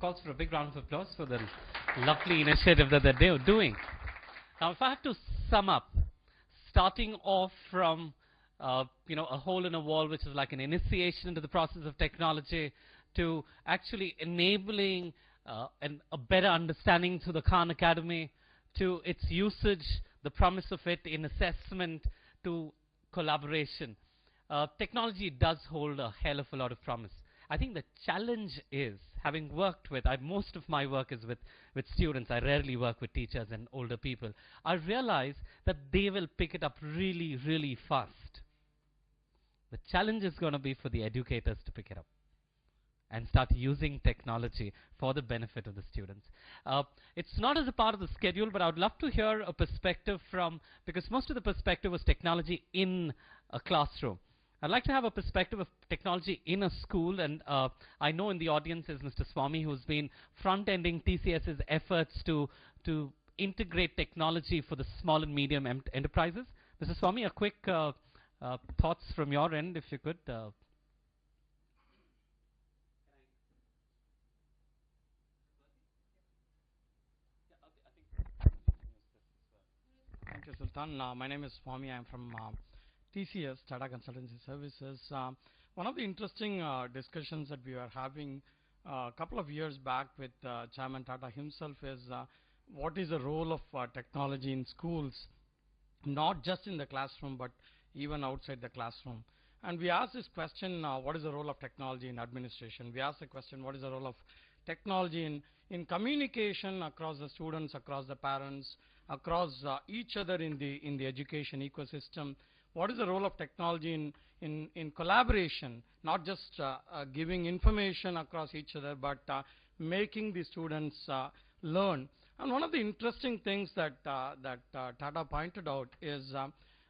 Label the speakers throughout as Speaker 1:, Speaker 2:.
Speaker 1: calls for a big round of applause for the lovely initiative that they're doing. Now, if I have to sum up, starting off from a hole in a wall, which is like an initiation into the process of technology, to actually enabling a better understanding through the Khan Academy, to its usage, the promise of it in assessment, to collaboration. Technology does hold a hell of a lot of promise. I think the challenge is, having worked with, most of my work is with students. I rarely work with teachers and older people. I realize that they will pick it up really, really fast. The challenge is going to be for the educators to pick it up and start using technology for the benefit of the students. It's not as a part of the schedule, but I would love to hear a perspective from, because most of the perspective was technology in a classroom. I'd like to have a perspective of technology in a school, and I know in the audience is Mr. Swami, who's been front-ending TCS's efforts to integrate technology for the small and medium enterprises. Mr. Swami, a quick thoughts from your end, if you could.
Speaker 2: Thank you, Sultan. My name is Swami. I'm from TCS, Tata Consultancy Services. One of the interesting discussions that we were having a couple of years back with Chairman Tata himself is what is the role of technology in schools, not just in the classroom, but even outside the classroom. And we asked this question, what is the role of technology in administration? We asked the question, what is the role of technology in communication across the students, across the parents, across each other in the education ecosystem? What is the role of technology in collaboration, not just giving information across each other, but making the students learn? And one of the interesting things that Tata pointed out is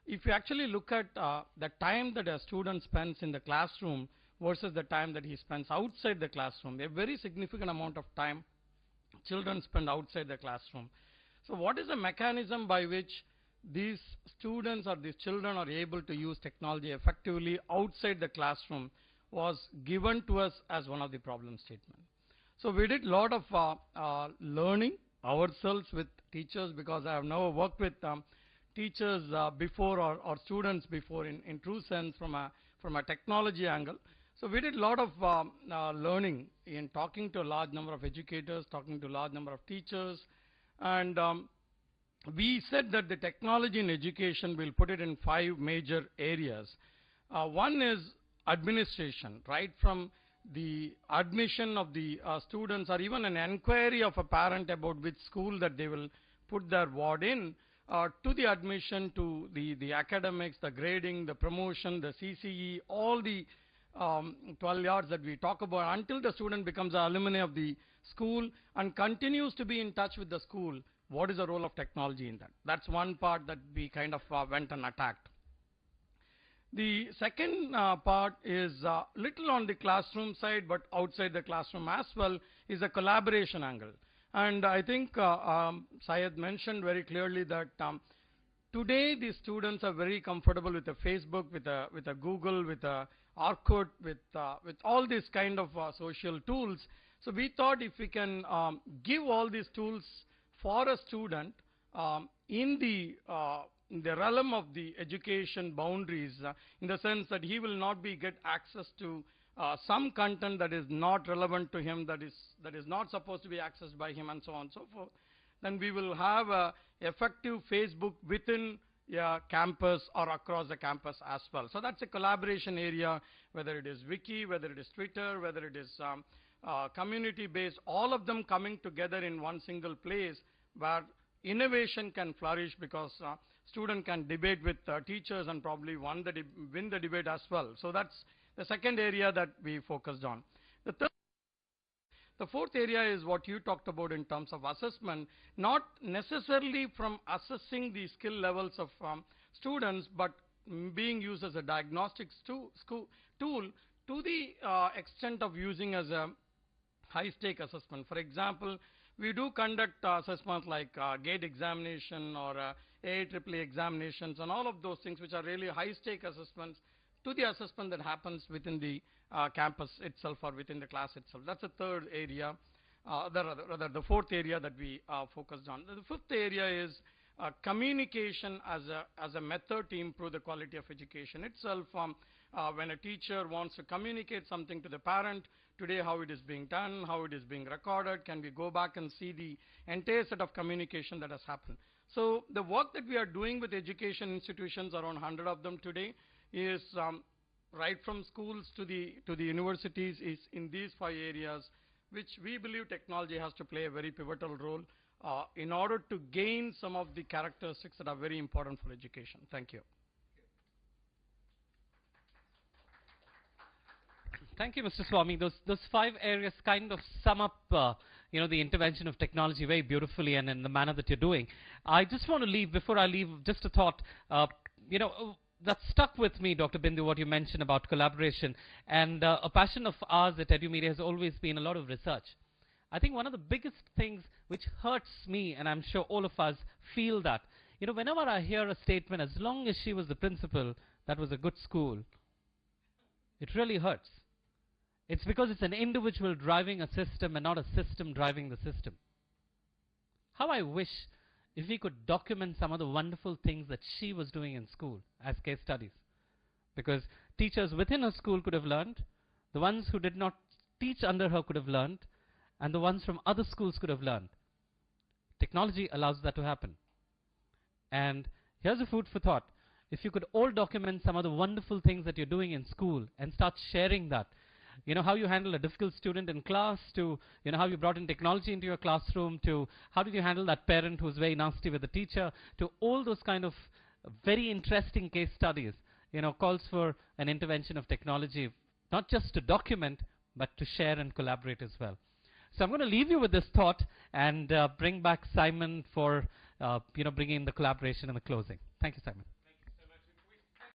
Speaker 2: if you actually look at the time that a student spends in the classroom versus the time that he spends outside the classroom, a very significant amount of time children spend outside the classroom. So what is the mechanism by which these students or these children are able to use technology effectively outside the classroom was given to us as one of the problem statements. So we did a lot of learning ourselves with teachers, because I have never worked with teachers before or students before in true sense from a technology angle. So we did a lot of learning in talking to a large number of educators, talking to a large number of teachers, and we said that the technology in education, we'll put it in 5 major areas. One is administration, right from the admission of the students, or even an inquiry of a parent about which school that they will put their ward in, to the admission, to the academics, the grading, the promotion, the CCE, all the 12 yards that we talk about, until the student becomes an alumni of the school and continues to be in touch with the school. What is the role of technology in that? That's one part that we kind of went and attacked. The second part is little on the classroom side, but outside the classroom as well, is a collaboration angle. And I think Syed mentioned very clearly that today the students are very comfortable with a Facebook, with a Google, with a Orkut, with all these kind of social tools. So we thought if we can give all these tools for a student in the realm of the education boundaries, in the sense that he will not get access to some content that is not relevant to him, that is not supposed to be accessed by him, and so on and so forth, then we will have a effective Facebook within a campus or across the campus as well. So that's a collaboration area, whether it is Wiki, whether it is Twitter, whether it is community-based, all of them coming together in one single place where innovation can flourish, because student can debate with teachers and probably win the debate as well. So that's the second area that we focused on. The fourth area is what you talked about in terms of assessment, not necessarily from assessing the skill levels of students, but being used as a diagnostics tool to the extent of using as a high-stake assessment. For example, we do conduct assessments like GATE examination or AIEEE examinations, and all of those things which are really high-stake assessments to the assessment that happens within the campus itself or within the class itself. That's the third area. rather the fourth area that we focused on. The fifth area is communication as a method to improve the quality of education itself. When a teacher wants to communicate something to the parent, today how it is being done, how it is being recorded, can we go back and see the entire set of communication that has happened. So the work that we are doing with education institutions, around 100 of them today, is right from schools to the universities, is in these 5 areas, which we believe technology has to play a very pivotal role in order to gain some of the characteristics that are very important for education. Thank you.
Speaker 1: Thank you, Mr. Swami. Those 5 areas kind of sum up, the intervention of technology very beautifully and in the manner that you're doing. I just want to leave, before I leave, just a thought, that stuck with me, Dr. Bindu, what you mentioned about collaboration. And a passion of ours at EduMedia has always been a lot of research. I think one of the biggest things which hurts me, and I'm sure all of us feel that, whenever I hear a statement, as long as she was the principal, that was a good school, it really hurts. It's because it's an individual driving a system and not a system driving the system. How I wish if we could document some of the wonderful things that she was doing in school as case studies. Because teachers within her school could have learned, the ones who did not teach under her could have learned, and the ones from other schools could have learned. Technology allows that to happen. And here's a food for thought. If you could all document some of the wonderful things that you're doing in school and start sharing that, how you handle a difficult student in class, to, how you brought in technology into your classroom, to how did you handle that parent who's very nasty with the teacher, to all those kind of very interesting case studies, calls for an intervention of technology, not just to document, but to share and collaborate as well. So I'm going to leave you with this thought and bring back Simon for, bringing in the collaboration and the closing. Thank you, Simon.